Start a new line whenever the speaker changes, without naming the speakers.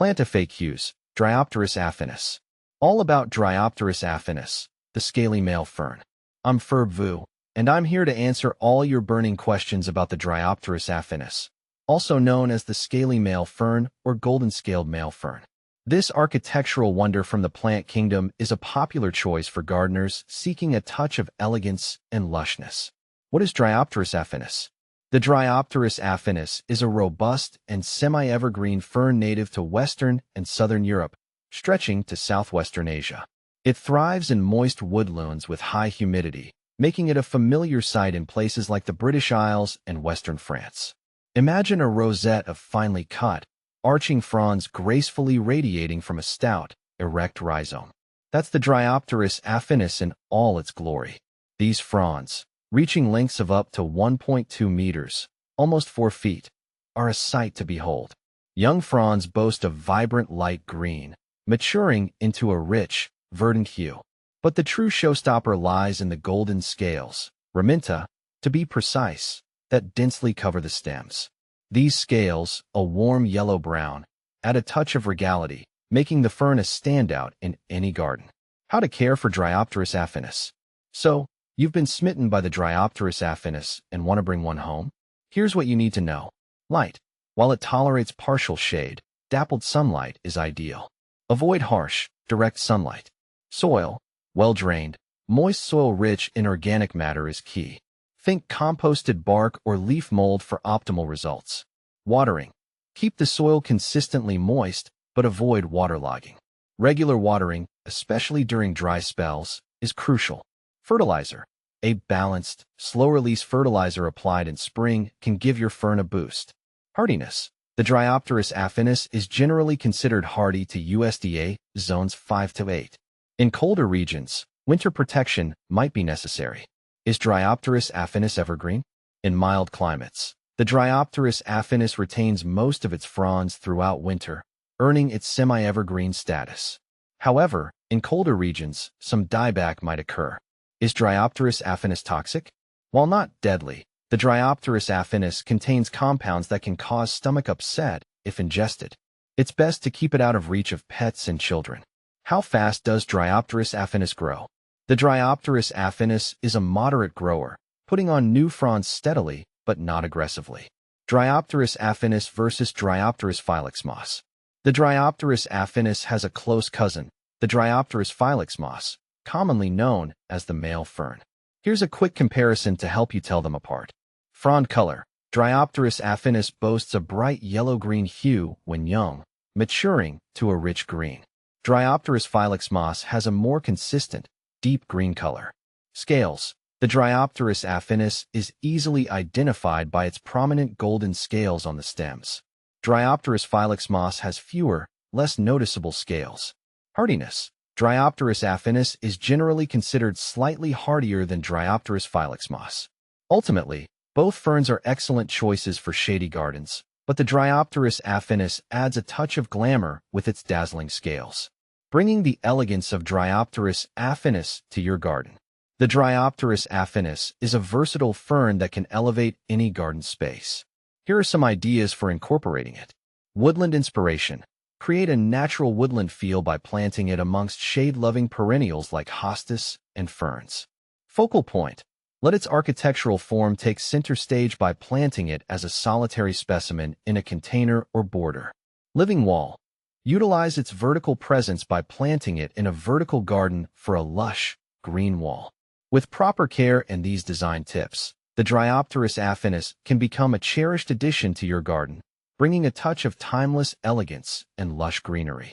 Plant FAQs, Dryopteris affinis. All about Dryopteris affinis, the scaly male fern. I'm Ferb Vu, and I'm here to answer all your burning questions about the Dryopteris affinis, also known as the scaly male fern or golden-scaled male fern. This architectural wonder from the plant kingdom is a popular choice for gardeners seeking a touch of elegance and lushness. What is Dryopteris affinis? The Dryopteris affinis is a robust and semi-evergreen fern native to Western and Southern Europe, stretching to southwestern Asia. It thrives in moist woodlands with high humidity, making it a familiar sight in places like the British Isles and western France. Imagine a rosette of finely cut, arching fronds gracefully radiating from a stout, erect rhizome. That's the Dryopteris affinis in all its glory. These fronds, reaching lengths of up to 1.2 meters, almost 4 feet, are a sight to behold. Young fronds boast a vibrant light green, maturing into a rich, verdant hue. But the true showstopper lies in the golden scales, raminta, to be precise, that densely cover the stems. These scales, a warm yellow-brown, add a touch of regality, making the fern a standout in any garden. How to care for Dryopteris affinis. So, you've been smitten by the Dryopteris affinis and want to bring one home? Here's what you need to know. Light. While it tolerates partial shade, dappled sunlight is ideal. Avoid harsh, direct sunlight. Soil. Well-drained, moist soil rich in organic matter is key. Think composted bark or leaf mold for optimal results. Watering. Keep the soil consistently moist, but avoid waterlogging. Regular watering, especially during dry spells, is crucial. Fertilizer. A balanced, slow-release fertilizer applied in spring can give your fern a boost. Hardiness. The Dryopteris affinis is generally considered hardy to USDA zones 5 to 8. In colder regions, winter protection might be necessary. Is Dryopteris affinis evergreen? In mild climates, the Dryopteris affinis retains most of its fronds throughout winter, earning its semi-evergreen status. However, in colder regions, some dieback might occur. Is Dryopteris affinis toxic? While not deadly, the Dryopteris affinis contains compounds that can cause stomach upset if ingested. It's best to keep it out of reach of pets and children. How fast does Dryopteris affinis grow? The Dryopteris affinis is a moderate grower, putting on new fronds steadily but not aggressively. Dryopteris affinis versus Dryopteris filix moss. The Dryopteris affinis has a close cousin, the Dryopteris filix moss, commonly known as the male fern. Here's a quick comparison to help you tell them apart. Frond color. Dryopteris affinis boasts a bright yellow-green hue when young, maturing to a rich green. Dryopteris filix moss has a more consistent, deep green color. Scales. The Dryopteris affinis is easily identified by its prominent golden scales on the stems. Dryopteris filix moss has fewer, less noticeable scales. Hardiness. Dryopteris affinis is generally considered slightly hardier than Dryopteris filix moss. Ultimately, both ferns are excellent choices for shady gardens, but the Dryopteris affinis adds a touch of glamour with its dazzling scales, bringing the elegance of Dryopteris affinis to your garden. The Dryopteris affinis is a versatile fern that can elevate any garden space. Here are some ideas for incorporating it. Woodland inspiration. Create a natural woodland feel by planting it amongst shade-loving perennials like hostas and ferns. Focal point. Let its architectural form take center stage by planting it as a solitary specimen in a container or border. Living wall. Utilize its vertical presence by planting it in a vertical garden for a lush, green wall. With proper care and these design tips, the Dryopteris affinis can become a cherished addition to your garden, bringing a touch of timeless elegance and lush greenery.